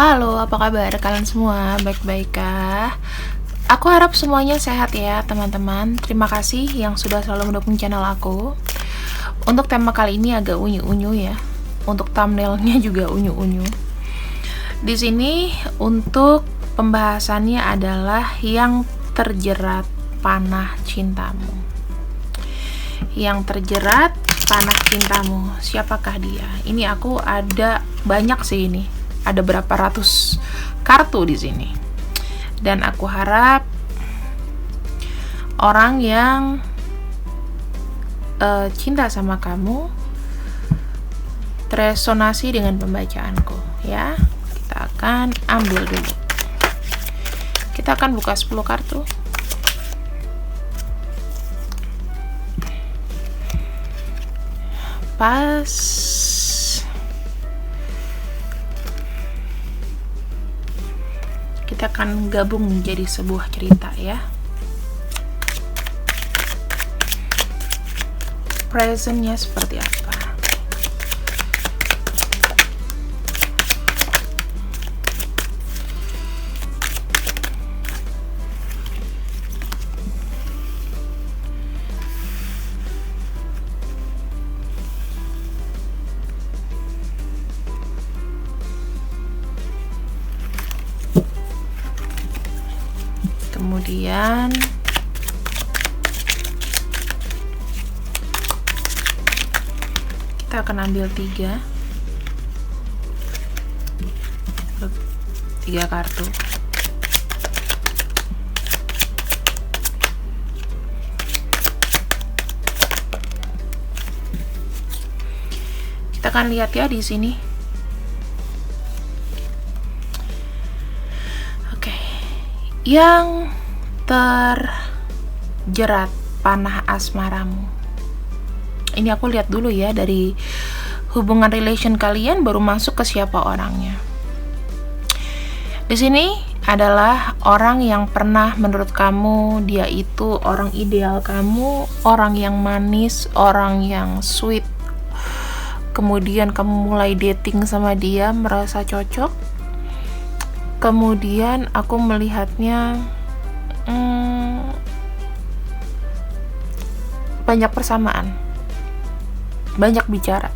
Halo, apa kabar kalian semua? Baik-baik kah? Aku harap semuanya sehat ya, teman-teman. Terima kasih yang sudah selalu mendukung channel aku. Untuk tema kali ini agak unyu-unyu ya. Untuk thumbnailnya juga unyu-unyu. Di sini untuk pembahasannya adalah yang terjerat panah cintamu. Yang terjerat panah cintamu, siapakah dia? Ini aku ada banyak sih ini. Ada berapa ratus kartu di sini. Dan aku harap orang yang cinta sama kamu teresonasi dengan pembacaanku ya. Kita akan ambil dulu. Kita akan buka 10 kartu. Pas kita akan gabung menjadi sebuah cerita ya. Presentnya seperti apa? Kemudian kita akan ambil tiga kartu. Kita akan lihat ya di sini. Oke. Yang terjerat panah asmaramu. Ini aku lihat dulu ya dari hubungan relation kalian baru masuk ke siapa orangnya. Di sini adalah orang yang pernah menurut kamu dia itu orang ideal kamu, orang yang manis, orang yang sweet. Kemudian kamu mulai dating sama dia, merasa cocok. Kemudian aku melihatnya banyak persamaan, banyak bicara.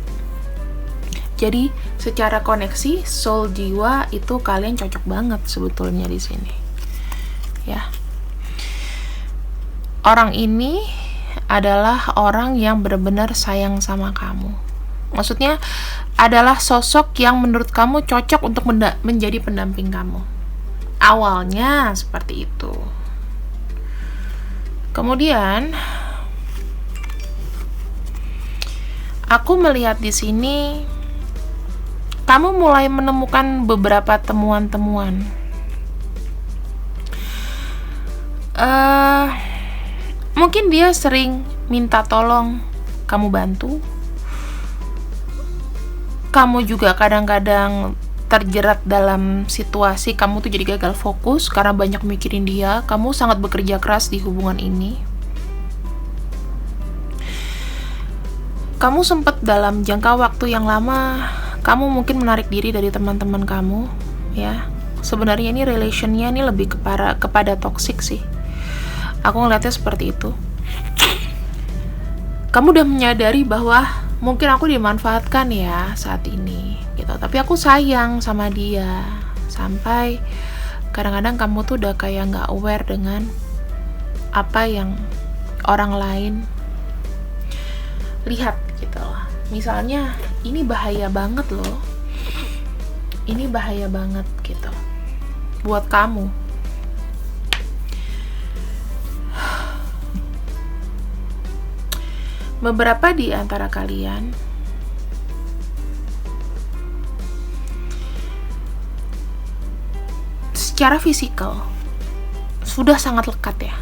Jadi secara koneksi soul jiwa itu kalian cocok banget sebetulnya di sini. Ya. Orang ini adalah orang yang benar-benar sayang sama kamu. Maksudnya adalah sosok yang menurut kamu cocok untuk menjadi pendamping kamu. Awalnya seperti itu. Kemudian aku melihat di sini kamu mulai menemukan beberapa temuan-temuan. Mungkin dia sering minta tolong kamu bantu. Kamu juga kadang-kadang terjerat dalam situasi kamu tuh jadi gagal fokus karena banyak mikirin dia. Kamu sangat bekerja keras di hubungan ini. Kamu sempat dalam jangka waktu yang lama, kamu mungkin menarik diri dari teman-teman kamu, ya. Sebenarnya ini relationnya ini lebih kepada toxic sih. Aku ngeliatnya seperti itu. Kamu udah menyadari bahwa mungkin aku dimanfaatkan ya saat ini, gitu. Tapi aku sayang sama dia. Sampai kadang-kadang kamu tuh udah kayak nggak aware dengan apa yang orang lain lihat gitu loh. Misalnya ini bahaya banget loh, ini bahaya banget gitu buat kamu. Beberapa di antara kalian secara fisikal sudah sangat lekat ya.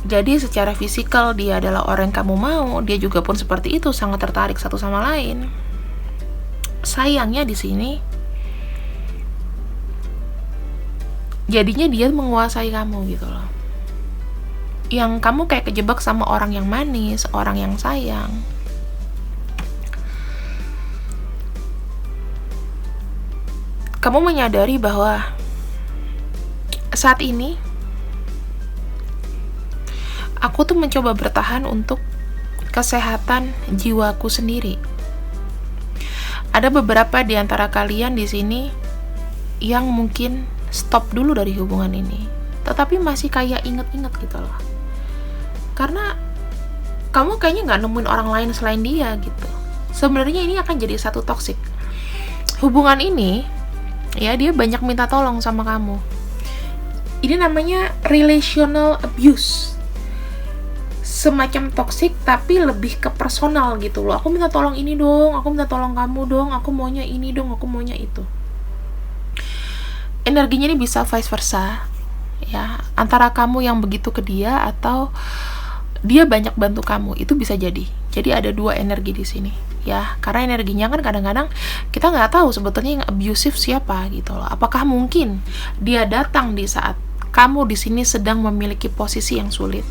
Jadi secara fisikal dia adalah orang yang kamu mau, dia juga pun seperti itu, sangat tertarik satu sama lain. Sayangnya di sini jadinya dia menguasai kamu gitu loh. Yang kamu kayak kejebak sama orang yang manis, orang yang sayang. kamu menyadari bahwa saat ini aku tuh mencoba bertahan untuk kesehatan jiwaku sendiri. Ada beberapa di antara kalian di sini yang mungkin stop dulu dari hubungan ini, tetapi masih kayak inget-inget gitu loh. Karena kamu kayaknya nggak nemuin orang lain selain dia gitu. Sebenarnya ini akan jadi satu toxic. Hubungan ini, ya, dia banyak minta tolong sama kamu. Ini namanya relational abuse. Semacam toxic tapi lebih ke personal gitu loh. Aku minta tolong ini dong, aku minta tolong kamu dong, aku maunya ini dong, aku maunya itu. Energinya ini bisa vice versa, ya, antara kamu yang begitu ke dia atau dia banyak bantu kamu, itu bisa jadi. Jadi ada dua energi di sini, ya, karena energinya kan kadang-kadang kita nggak tahu sebetulnya yang abusive siapa gitu loh. Apakah mungkin dia datang di saat kamu di sini sedang memiliki posisi yang sulit,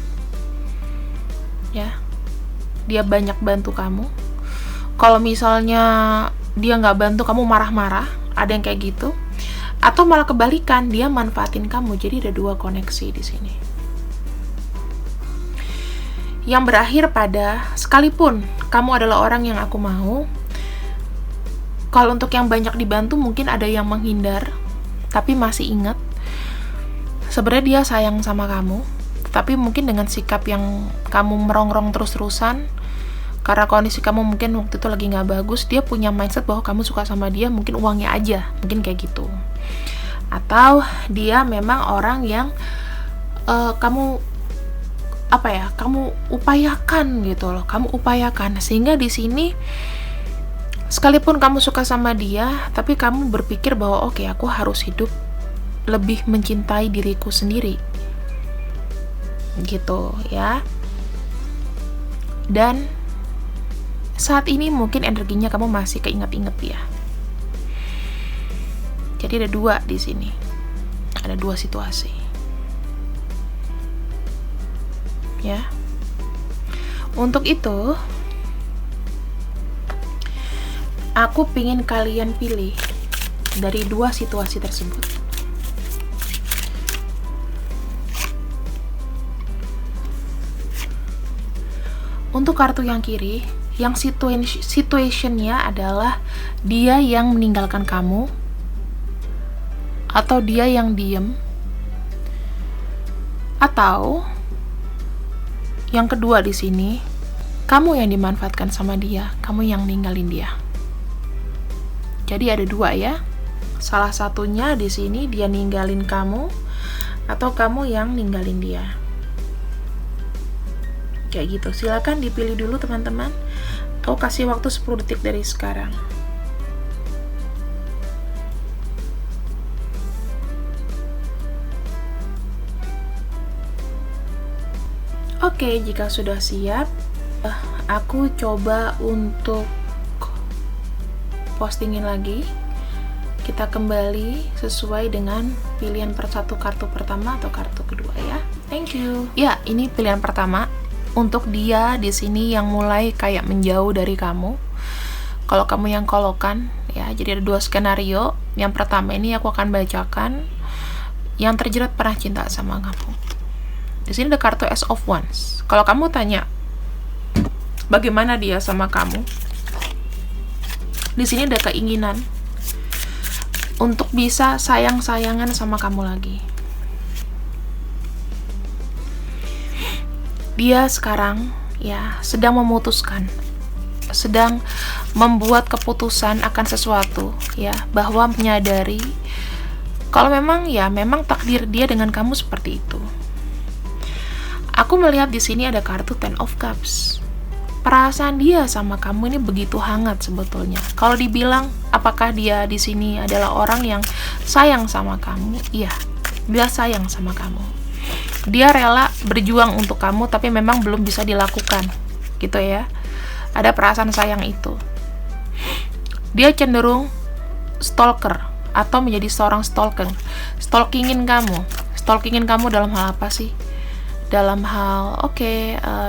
ya, dia banyak bantu kamu. Kalau misalnya dia nggak bantu kamu marah-marah, ada yang kayak gitu. Atau malah kebalikan, dia manfaatin kamu. Jadi ada dua koneksi di sini. Yang berakhir pada, sekalipun kamu adalah orang yang aku mau, kalau untuk yang banyak dibantu mungkin ada yang menghindar, tapi masih ingat sebenarnya dia sayang sama kamu, tapi mungkin dengan sikap yang kamu merongrong terus-terusan, karena kondisi kamu mungkin waktu itu lagi nggak bagus, dia punya mindset bahwa kamu suka sama dia, mungkin uangnya aja, mungkin kayak gitu. Atau dia memang orang yang kamu upayakan gitu loh, kamu upayakan, sehingga di sini sekalipun kamu suka sama dia, tapi kamu berpikir bahwa oke, aku harus hidup lebih mencintai diriku sendiri gitu, ya. Dan saat ini mungkin energinya kamu masih keinget-inget dia. Jadi ada dua di sini, ada dua situasi, ya. Untuk itu aku pingin kalian pilih dari dua situasi tersebut. Untuk kartu yang kiri, yang situationnya adalah dia yang meninggalkan kamu, atau dia yang diem, atau yang kedua di sini, kamu yang dimanfaatkan sama dia, kamu yang ninggalin dia. Jadi ada dua, ya. Salah satunya di sini dia ninggalin kamu, atau kamu yang ninggalin dia. Kayak gitu. Silakan dipilih dulu teman-teman. Aku kasih waktu 10 detik dari sekarang. Oke, jika sudah siap, aku coba untuk postingin lagi. Kita kembali sesuai dengan pilihan satu kartu pertama atau kartu kedua, ya. Thank you. Ya, ini pilihan pertama. Untuk dia di sini yang mulai kayak menjauh dari kamu. Kalau kamu yang kolokan, ya, jadi ada dua skenario. Yang pertama ini aku akan bacakan. Yang terjerat pernah cinta sama kamu. Di sini ada kartu Ace of Wands. Kalau kamu tanya bagaimana dia sama kamu, di sini ada keinginan untuk bisa sayang-sayangan sama kamu lagi. Dia sekarang, ya, sedang memutuskan, sedang membuat keputusan akan sesuatu, ya, bahwa menyadari kalau memang, ya, memang takdir dia dengan kamu seperti itu. Aku melihat di sini ada kartu Ten of Cups. Perasaan dia sama kamu ini begitu hangat sebetulnya. Kalau dibilang apakah dia di sini adalah orang yang sayang sama kamu? Iya, dia sayang sama kamu. Dia rela berjuang untuk kamu, tapi memang belum bisa dilakukan, gitu ya. Ada perasaan sayang itu. Dia cenderung stalker atau menjadi seorang stalker. Stalkingin kamu dalam hal apa sih? Dalam hal,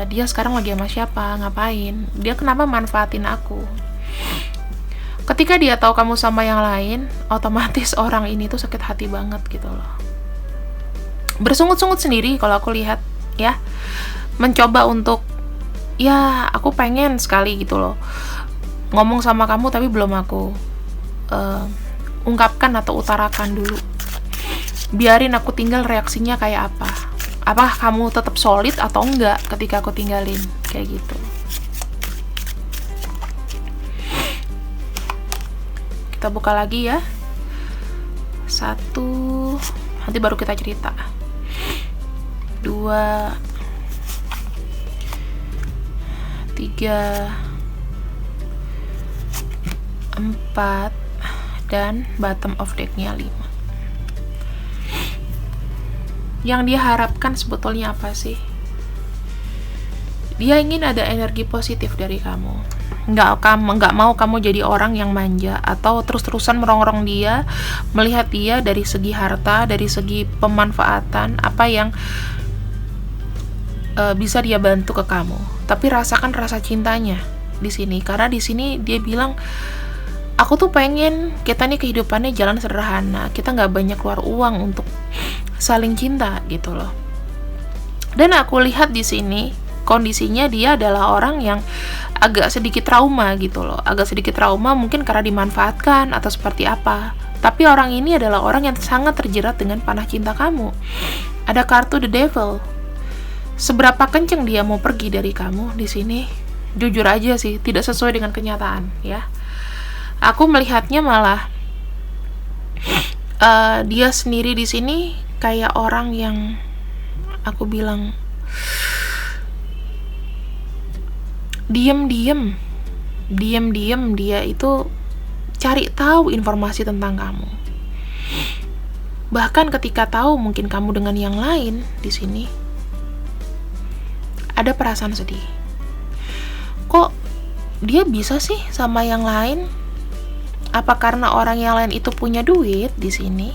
dia sekarang lagi sama siapa, ngapain? Dia kenapa manfaatin aku? Ketika dia tahu kamu sama yang lain, otomatis orang ini tuh sakit hati banget gitu loh. Bersungut-sungut sendiri kalau aku lihat ya. Mencoba untuk, ya aku pengen sekali gitu loh ngomong sama kamu, tapi belum aku ungkapkan atau utarakan dulu. Biarin aku tinggal reaksinya kayak apa. Apakah kamu tetap solid atau enggak ketika aku tinggalin, kayak gitu. Kita buka lagi ya. 1, nanti baru kita cerita. 2, 3, 4, dan bottom of deck-nya 5. Yang dia harapkan sebetulnya apa sih? Dia ingin ada energi positif dari kamu. Nggak mau kamu jadi orang yang manja atau terus-terusan merongrong dia, melihat dia dari segi harta, dari segi pemanfaatan, apa yang bisa dia bantu ke kamu. Tapi rasakan rasa cintanya di sini, karena di sini dia bilang, aku tuh pengen kita nih kehidupannya jalan sederhana, kita nggak banyak keluar uang untuk saling cinta gitu loh. Dan aku lihat di sini kondisinya dia adalah orang yang agak sedikit trauma gitu loh. Agak sedikit trauma mungkin karena dimanfaatkan atau seperti apa. Tapi orang ini adalah orang yang sangat terjerat dengan panah cinta kamu. Ada kartu The Devil. Seberapa kenceng dia mau pergi dari kamu di sini? Jujur aja sih, tidak sesuai dengan kenyataan ya. Aku melihatnya malah dia sendiri di sini kayak orang yang aku bilang diam-diam dia itu cari tahu informasi tentang kamu. Bahkan ketika tahu mungkin kamu dengan yang lain di sini, ada perasaan sedih. Kok dia bisa sih sama yang lain? Apa karena orang yang lain itu punya duit di sini?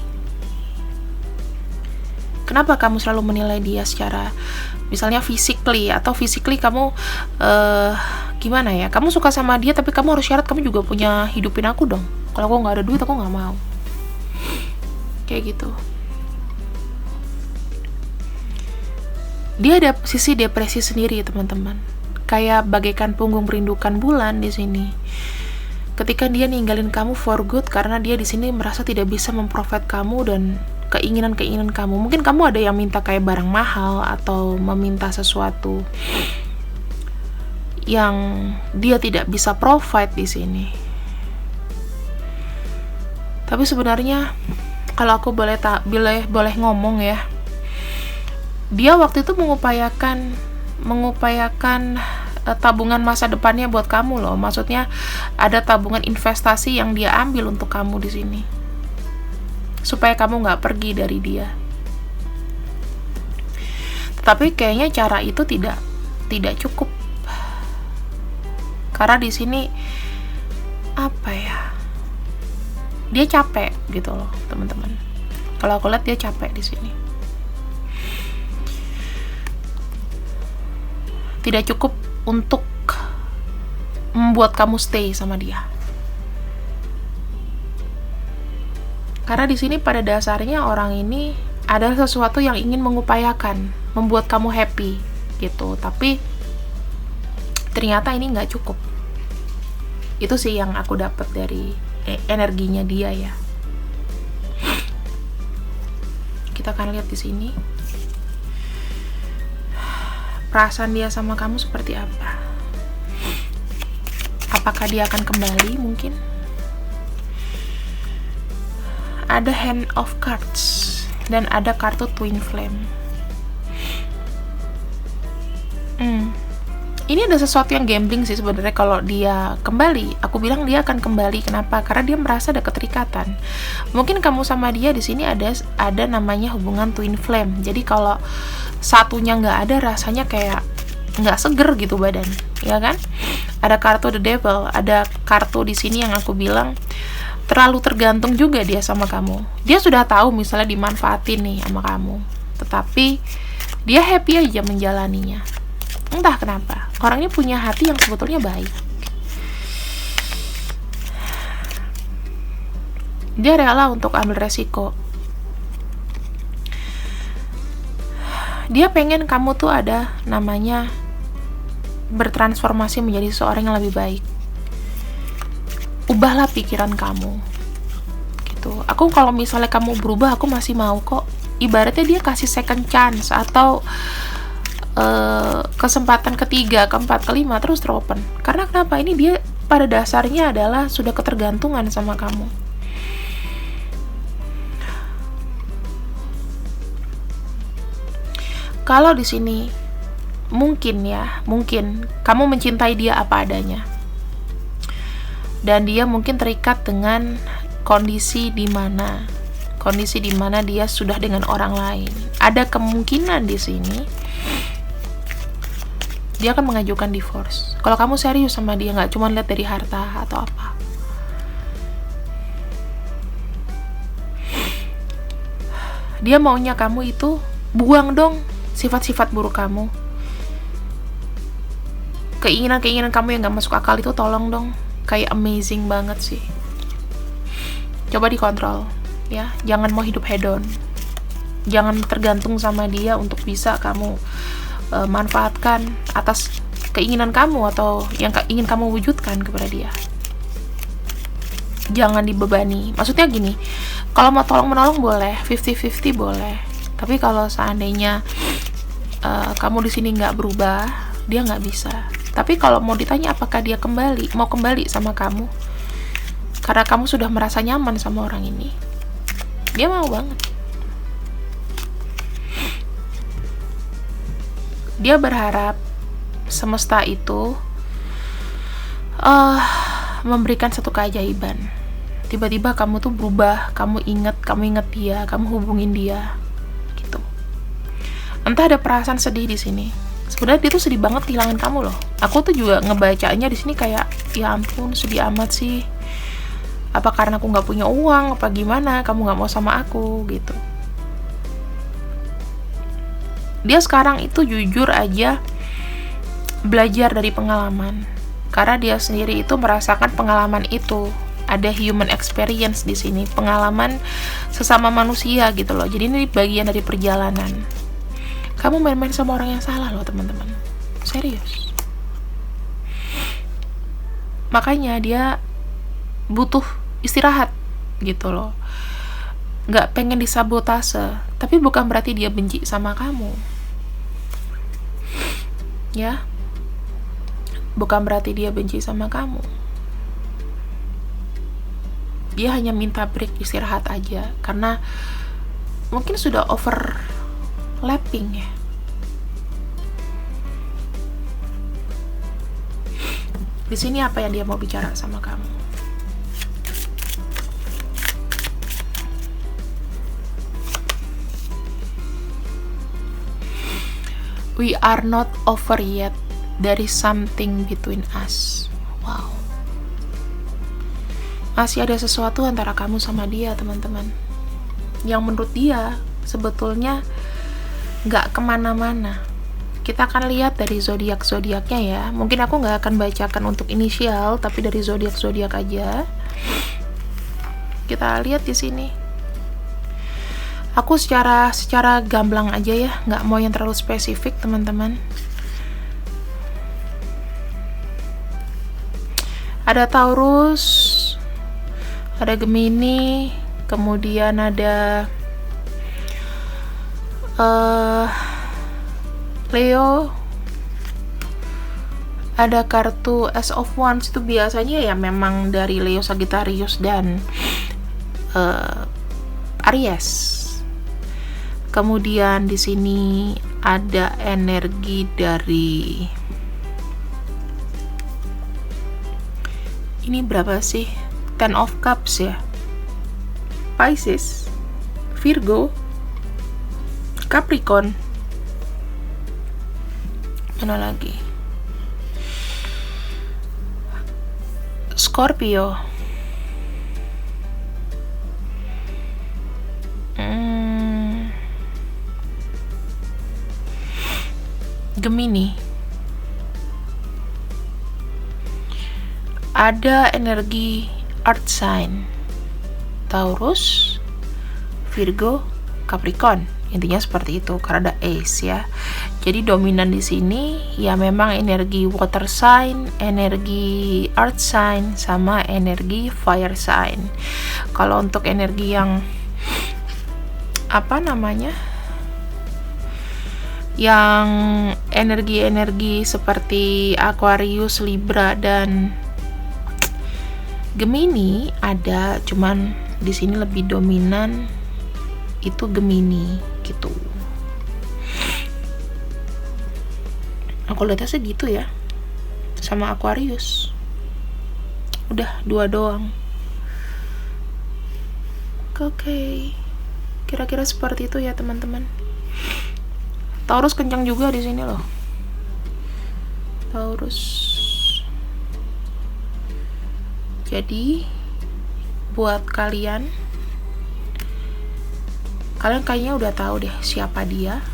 Kenapa kamu selalu menilai dia secara misalnya physically, atau physically kamu gimana ya? Kamu suka sama dia tapi kamu harus syarat kamu juga punya hidupin aku dong. Kalau aku nggak ada duit aku nggak mau. Kayak gitu. Dia ada sisi depresi sendiri teman-teman. Kayak bagaikan punggung merindukan bulan di sini. Ketika dia ninggalin kamu for good karena dia di sini merasa tidak bisa memprovide kamu dan keinginan-keinginan kamu. Mungkin kamu ada yang minta kayak barang mahal atau meminta sesuatu yang dia tidak bisa provide di sini. Tapi sebenarnya kalau aku boleh ngomong ya, dia waktu itu mengupayakan tabungan masa depannya buat kamu loh. Maksudnya ada tabungan investasi yang dia ambil untuk kamu di sini, supaya kamu nggak pergi dari dia. Tapi kayaknya cara itu tidak cukup. Karena di sini apa ya? Dia capek gitu loh, teman-teman. Kalau aku lihat dia capek di sini. Tidak cukup untuk membuat kamu stay sama dia. Karena di sini pada dasarnya orang ini ada sesuatu yang ingin mengupayakan, membuat kamu happy gitu. Tapi ternyata ini nggak cukup. Itu sih yang aku dapat dari energinya dia ya. Kita akan lihat di sini perasaan dia sama kamu seperti apa. Apakah dia akan kembali mungkin? Ada Hand of Cards dan ada kartu Twin Flame. Ini ada sesuatu yang gambling sih sebenarnya kalau dia kembali. Aku bilang dia akan kembali. Kenapa? Karena dia merasa ada keterikatan. Mungkin kamu sama dia di sini ada namanya hubungan Twin Flame. Jadi kalau satunya nggak ada, rasanya kayak nggak seger gitu badan, ya kan? Ada kartu The Devil, ada kartu di sini yang aku bilang terlalu tergantung juga dia sama kamu. Dia sudah tahu misalnya dimanfaatin nih sama kamu, tetapi dia happy aja menjalaninya. Entah kenapa, orangnya punya hati yang sebetulnya baik. Dia rela untuk ambil resiko. Dia pengen kamu tuh ada namanya bertransformasi menjadi seorang yang lebih baik. Ubahlah pikiran kamu. Gitu. Aku kalau misalnya kamu berubah, aku masih mau kok. Ibaratnya dia kasih second chance atau kesempatan ketiga, keempat, kelima, terus teropen. Karena kenapa? Ini dia pada dasarnya adalah sudah ketergantungan sama kamu. Kalau di sini mungkin kamu mencintai dia apa adanya. Dan dia mungkin terikat dengan kondisi di mana dia sudah dengan orang lain. Ada kemungkinan di sini dia akan mengajukan divorce. Kalau kamu serius sama dia, nggak cuma lihat dari harta atau apa. Dia maunya kamu itu buang dong sifat-sifat buruk kamu. Keinginan-keinginan kamu yang gak masuk akal itu tolong dong. Kayak amazing banget sih. Coba dikontrol ya. Jangan mau hidup hedon. Jangan tergantung sama dia untuk bisa kamu manfaatkan atas keinginan kamu atau yang ingin kamu wujudkan kepada dia. Jangan dibebani. Maksudnya gini, kalau mau tolong-menolong boleh, 50-50 boleh. Tapi kalau seandainya kamu di sini nggak berubah, dia nggak bisa. Tapi kalau mau ditanya apakah dia mau kembali sama kamu, karena kamu sudah merasa nyaman sama orang ini, dia mau banget. Dia berharap semesta itu memberikan satu keajaiban. Tiba-tiba kamu tuh berubah, kamu inget dia, kamu hubungin dia, gitu. Entah ada perasaan sedih di sini. Sebenarnya dia tuh sedih banget kehilangan kamu loh. Aku tuh juga ngebacanya di sini kayak, ya ampun, sedih amat sih. Apa karena aku nggak punya uang, apa gimana? Kamu nggak mau sama aku, gitu. Dia sekarang itu jujur aja belajar dari pengalaman. Karena dia sendiri itu merasakan pengalaman itu. Ada human experience di sini, pengalaman sesama manusia gitu loh. Jadi ini bagian dari perjalanan. Kamu main-main sama orang yang salah loh, teman-teman. Serius. Makanya dia butuh istirahat gitu loh. Nggak pengen disabotase, tapi bukan berarti dia benci sama kamu. Ya. Bukan berarti dia benci sama kamu. Dia hanya minta break, istirahat aja, karena mungkin sudah overlapping ya. Di sini apa yang dia mau bicara sama kamu? We are not over yet. There is something between us. Wow. Masih ada sesuatu antara kamu sama dia, teman-teman. Yang menurut dia sebetulnya nggak kemana-mana. Kita akan lihat dari zodiak-zodiaknya ya. Mungkin aku nggak akan bacakan untuk inisial, tapi dari zodiak-zodiak aja. Kita lihat di sini. Aku secara gamblang aja ya, nggak mau yang terlalu spesifik, teman-teman. Ada Taurus, ada Gemini, kemudian ada Leo, ada kartu Ace of Wands. Itu biasanya ya memang dari Leo, Sagittarius, dan Aries. Kemudian di sini ada energi dari, ini berapa sih? Ten of Cups ya. Pisces, Virgo, Capricorn. Mana lagi? Scorpio. Gemini. Ada energi Earth sign. Taurus, Virgo, Capricorn. Intinya seperti itu karena ada Ace ya. Jadi dominan di sini ya memang energi water sign, energi earth sign, sama energi fire sign. Kalau untuk energi yang yang energi-energi seperti Aquarius, Libra, dan Gemini ada, cuman di sini lebih dominan itu Gemini gitu. Aku lihatnya segitu ya, sama Aquarius. Udah 2 doang. Oke. Kira-kira seperti itu ya teman-teman. Taurus kencang juga di sini loh. Taurus. Jadi buat kalian kayaknya udah tahu deh siapa dia.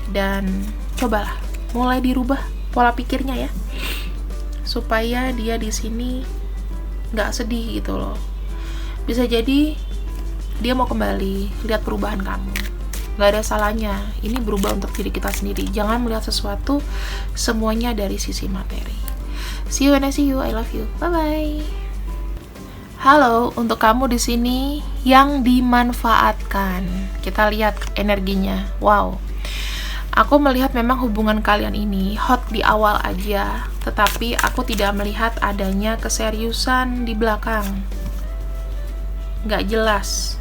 Dan cobalah mulai dirubah pola pikirnya ya. Supaya dia di sini nggak sedih gitu loh. Bisa jadi dia mau kembali lihat perubahan kamu. Gak ada salahnya, ini berubah untuk diri kita sendiri. Jangan melihat sesuatu semuanya dari sisi materi. See you when I see you, I love you, bye bye. Halo, untuk kamu di sini yang dimanfaatkan. Kita lihat energinya. Wow. Aku melihat memang hubungan kalian ini hot di awal aja, tetapi aku tidak melihat adanya keseriusan di belakang. Nggak jelas.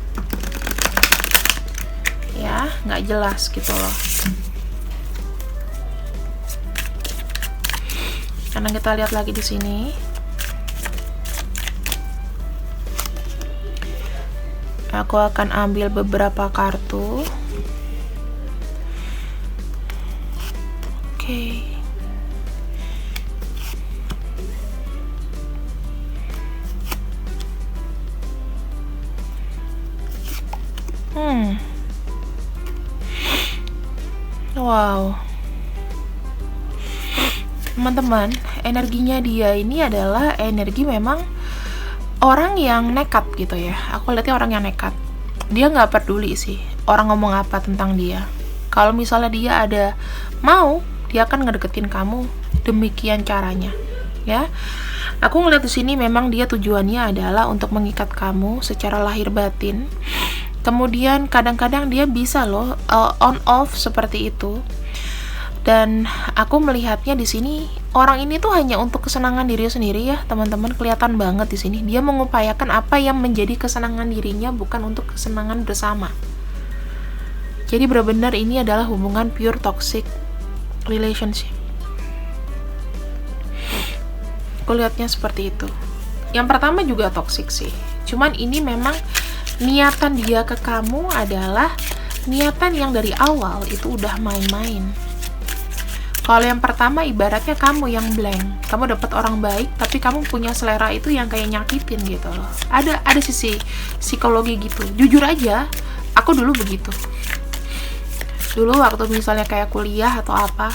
Ya, nggak jelas gitu loh. Karena kita lihat lagi di sini. Aku akan ambil beberapa kartu. Oke. Wow. Teman-teman, energinya dia ini adalah energi memang orang yang nekat gitu ya. Aku lihatnya orang yang nekat. Dia nggak peduli sih orang ngomong apa tentang dia. Kalau misalnya dia ada mau, dia akan ngedeketin kamu. Demikian caranya, ya. Aku ngeliat di sini memang dia tujuannya adalah untuk mengikat kamu secara lahir batin. Kemudian kadang-kadang dia bisa loh on off seperti itu. Dan aku melihatnya di sini orang ini tuh hanya untuk kesenangan diri sendiri ya, teman-teman. Kelihatan banget di sini dia mengupayakan apa yang menjadi kesenangan dirinya, bukan untuk kesenangan bersama. Jadi benar-benar ini adalah hubungan pure toxic relationship. Aku lihatnya seperti itu. Yang pertama juga toxic sih. Cuman ini memang niatan dia ke kamu adalah niatan yang dari awal itu udah main-main. Kalau yang pertama ibaratnya kamu yang blank. Kamu dapat orang baik, tapi kamu punya selera itu yang kayak nyakitin gitu loh. Ada sisi psikologi gitu. Jujur aja, aku dulu begitu. Dulu waktu misalnya kayak kuliah atau apa,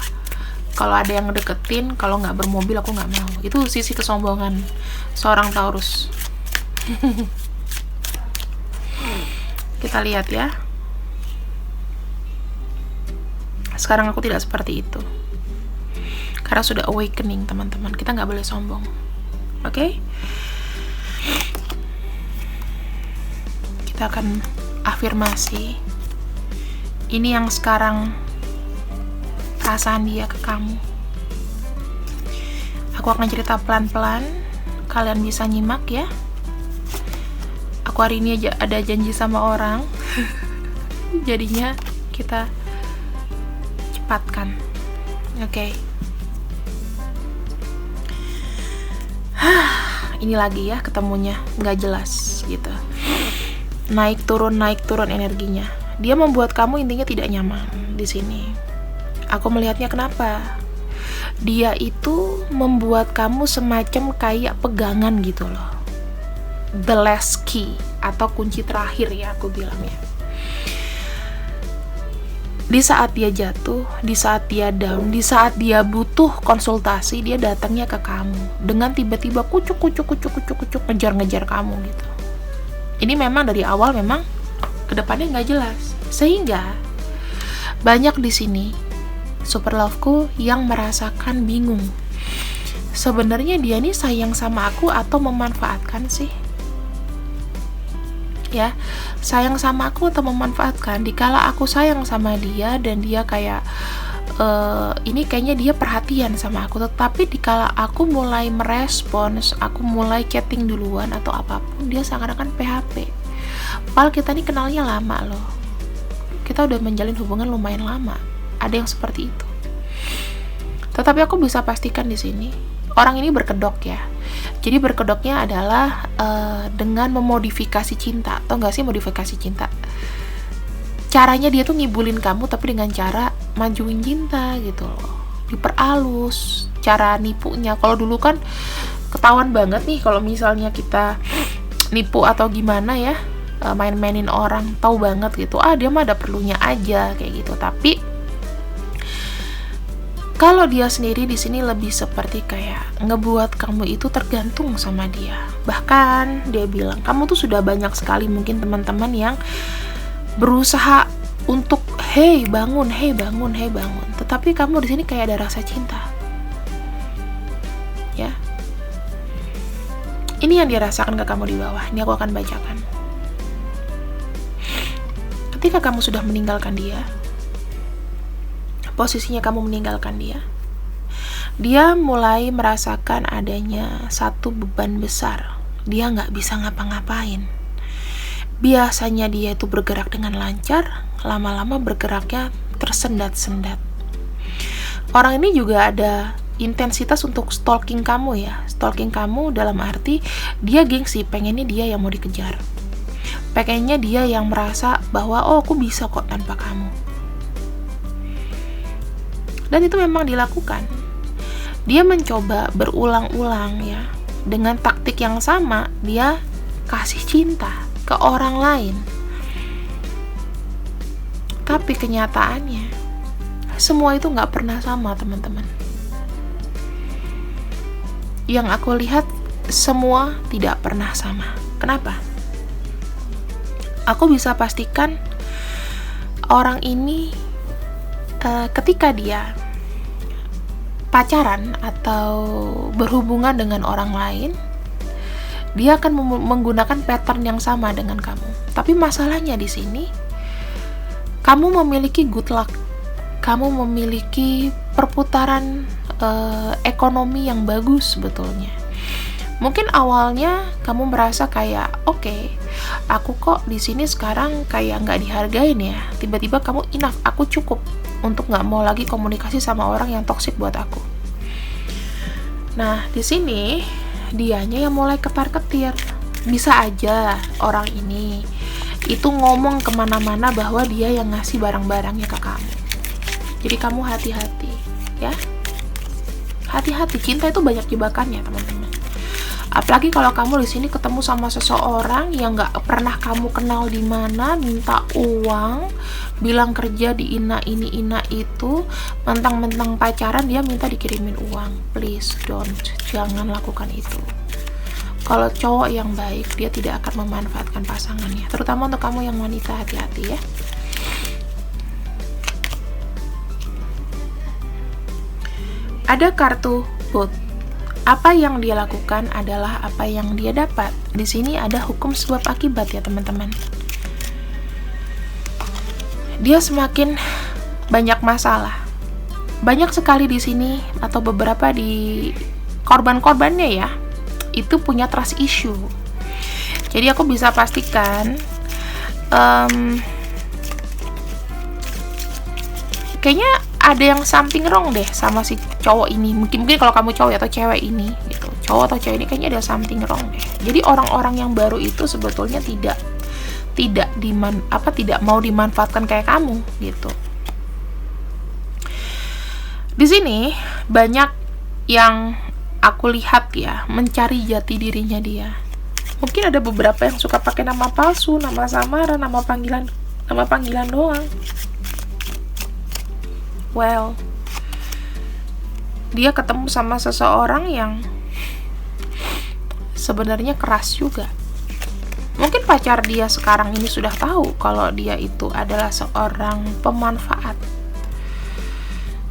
kalau ada yang ngedeketin, kalau nggak bermobil aku nggak mau. Itu sisi kesombongan seorang Taurus. Kita lihat ya. Sekarang aku tidak seperti itu. Karena sudah awakening, teman-teman. Kita nggak boleh sombong. Oke? Kita akan afirmasi. Ini yang sekarang perasaan dia ke kamu. Aku akan cerita pelan-pelan. Kalian bisa nyimak ya. Aku hari ini aja ada janji sama orang. Jadinya kita cepatkan. Oke. Ini lagi ya ketemunya, nggak jelas gitu. Naik turun energinya. Dia membuat kamu intinya tidak nyaman di sini. Aku melihatnya kenapa? Dia itu membuat kamu semacam kayak pegangan gitu loh. The last key atau kunci terakhir ya aku bilangnya. Di saat dia jatuh, di saat dia down, di saat dia butuh konsultasi, dia datangnya ke kamu dengan tiba-tiba kucuk ngejar kamu gitu. Ini memang dari awal memang kedepannya nggak jelas, sehingga banyak di sini super loveku yang merasakan bingung. Sebenarnya dia nih sayang sama aku atau memanfaatkan sih? Ya, sayang sama aku atau memanfaatkan? Dikala aku sayang sama dia dan dia kayak ini kayaknya dia perhatian sama aku, tetapi dikala aku mulai merespons, aku mulai chatting duluan atau apapun, dia seakan-akan PHP. Padahal kita nih kenalnya lama loh, kita udah menjalin hubungan lumayan lama. Ada yang seperti itu. Tetapi aku bisa pastikan di sini orang ini berkedok ya. Jadi berkedoknya adalah dengan memodifikasi cinta. Tau gak sih modifikasi cinta? Caranya dia tuh ngibulin kamu tapi dengan cara majuin cinta gitu loh. Diperalus cara nipunya. Kalau dulu kan ketahuan banget nih kalau misalnya kita nipu atau gimana ya, main-mainin orang, tahu banget gitu. Dia mah ada perlunya aja kayak gitu. Tapi kalau dia sendiri di sini lebih seperti kayak ngebuat kamu itu tergantung sama dia. Bahkan dia bilang, kamu tuh sudah banyak sekali mungkin teman-teman yang berusaha untuk hey bangun. Tetapi kamu di sini kayak ada rasa cinta. Ya. Ini yang dia rasakan ke kamu di bawah. Ini aku akan bacakan. Ketika kamu sudah meninggalkan dia, posisinya kamu meninggalkan dia mulai merasakan adanya satu beban besar. Dia nggak bisa ngapa-ngapain. Biasanya dia itu bergerak dengan lancar, lama-lama bergeraknya tersendat-sendat. Orang ini juga ada intensitas untuk stalking kamu ya. Stalking kamu dalam arti dia gengsi, pengennya dia yang mau dikejar. Pengennya dia yang merasa bahwa aku bisa kok tanpa kamu. Dan itu memang dilakukan. Dia mencoba berulang-ulang ya. Dengan taktik yang sama, dia kasih cinta ke orang lain. Tapi kenyataannya, semua itu gak pernah sama teman-teman. Yang aku lihat, semua tidak pernah sama. Kenapa? Aku bisa pastikan orang ini ketika dia pacaran atau berhubungan dengan orang lain, dia akan menggunakan pattern yang sama dengan kamu. Tapi masalahnya di sini, kamu memiliki good luck, kamu memiliki perputaran ekonomi yang bagus sebetulnya. Mungkin awalnya kamu merasa kayak oke, aku kok di sini sekarang kayak nggak dihargain ya. Tiba-tiba kamu enough, aku cukup untuk nggak mau lagi komunikasi sama orang yang toksik buat aku. Nah di sini dianya yang mulai ketar-ketir. Bisa aja orang ini itu ngomong kemana-mana bahwa dia yang ngasih barang-barangnya ke kamu. Jadi kamu hati-hati ya. Hati-hati, cinta itu banyak jebakannya teman-teman. Apalagi kalau kamu di sini ketemu sama seseorang yang nggak pernah kamu kenal di mana, minta uang, bilang kerja di ina ini ina itu, mentang-mentang pacaran dia minta dikirimin uang. Please jangan lakukan itu. Kalau cowok yang baik, dia tidak akan memanfaatkan pasangannya. Terutama untuk kamu yang wanita, hati-hati ya. Ada kartu both. Apa yang dia lakukan adalah apa yang dia dapat. Di sini ada hukum sebab akibat ya teman-teman. Dia semakin banyak masalah. Banyak sekali di sini atau beberapa di korban-korbannya ya, itu punya trust issue. Jadi aku bisa pastikan kayaknya ada yang something wrong deh sama si cowok ini. Mungkin kalau kamu cowok atau cewek ini gitu, cowok atau cewek ini kayaknya ada something wrong deh. Jadi orang-orang yang baru itu sebetulnya tidak mau dimanfaatkan kayak kamu gitu. Di sini banyak yang aku lihat ya mencari jati dirinya dia. Mungkin ada beberapa yang suka pakai nama palsu, nama samaran, nama panggilan doang. Well, dia ketemu sama seseorang yang sebenarnya keras juga. Mungkin pacar dia sekarang ini sudah tahu kalau dia itu adalah seorang pemanfaat.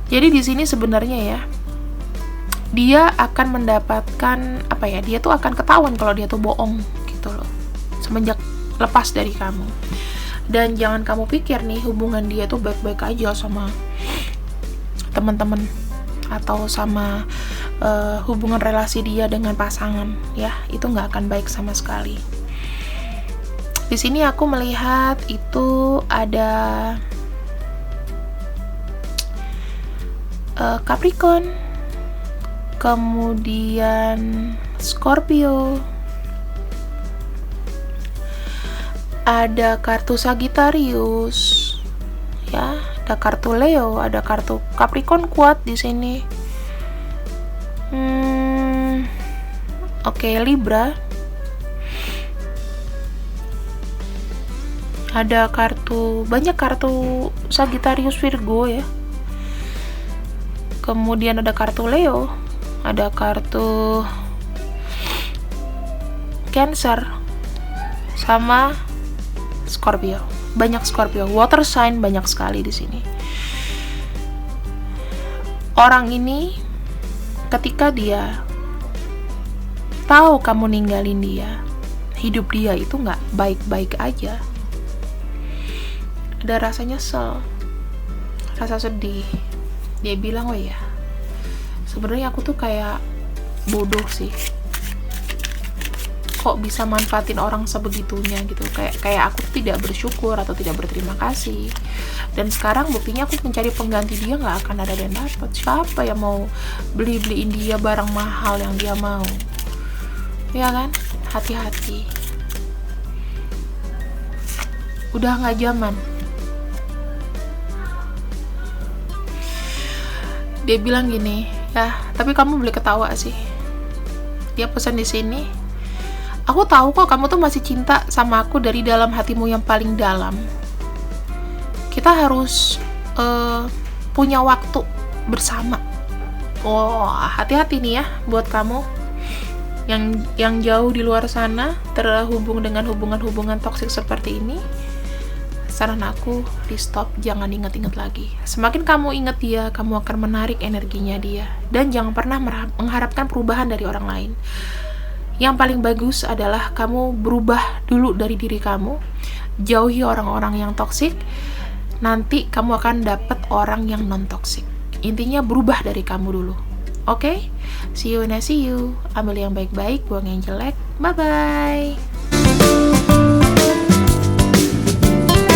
Jadi di sini sebenarnya ya, dia akan mendapatkan apa ya? Dia tuh akan ketahuan kalau dia tuh bohong gitu loh. Semenjak lepas dari kamu. Dan jangan kamu pikir nih hubungan dia tuh baik-baik aja sama teman-teman atau sama hubungan relasi dia dengan pasangan ya, itu nggak akan baik sama sekali. Di sini aku melihat itu ada Capricorn, kemudian Scorpio, ada kartu Sagittarius, ya, ada kartu Leo, ada kartu Capricorn kuat di sini. Oke, Libra. Ada banyak kartu Sagittarius, Virgo ya. Kemudian ada kartu Leo, ada kartu Cancer, sama Scorpio. Banyak Scorpio, water sign banyak sekali di sini. Orang ini ketika dia tahu kamu ninggalin dia, hidup dia itu nggak baik-baik aja. Ada rasa nyesel, rasa sedih. Dia bilang, oh ya, sebenarnya aku tuh kayak bodoh sih, kok bisa manfaatin orang sebegitunya gitu, kayak aku tidak bersyukur atau tidak berterima kasih. Dan sekarang buktinya aku mencari pengganti dia, nggak akan ada yang dapat. Siapa yang mau beliin dia barang mahal yang dia mau, ya kan? Hati-hati, udah nggak zaman. Dia bilang gini, ya, tapi kamu boleh ketawa sih. Dia pesan di sini, aku tahu kok kamu tuh masih cinta sama aku dari dalam hatimu yang paling dalam. Kita harus punya waktu bersama. Oh, hati-hati nih ya buat kamu yang jauh di luar sana terhubung dengan hubungan-hubungan toksik seperti ini. Saran aku, di stop, jangan ingat-ingat lagi. Semakin kamu ingat dia, kamu akan menarik energinya dia. Dan jangan pernah mengharapkan perubahan dari orang lain. Yang paling bagus adalah kamu berubah dulu dari diri kamu. Jauhi orang-orang yang toksik. Nanti kamu akan dapat orang yang non-toksik. Intinya berubah dari kamu dulu. Oke? See you when I see you. Ambil yang baik-baik, buang yang jelek. Bye-bye.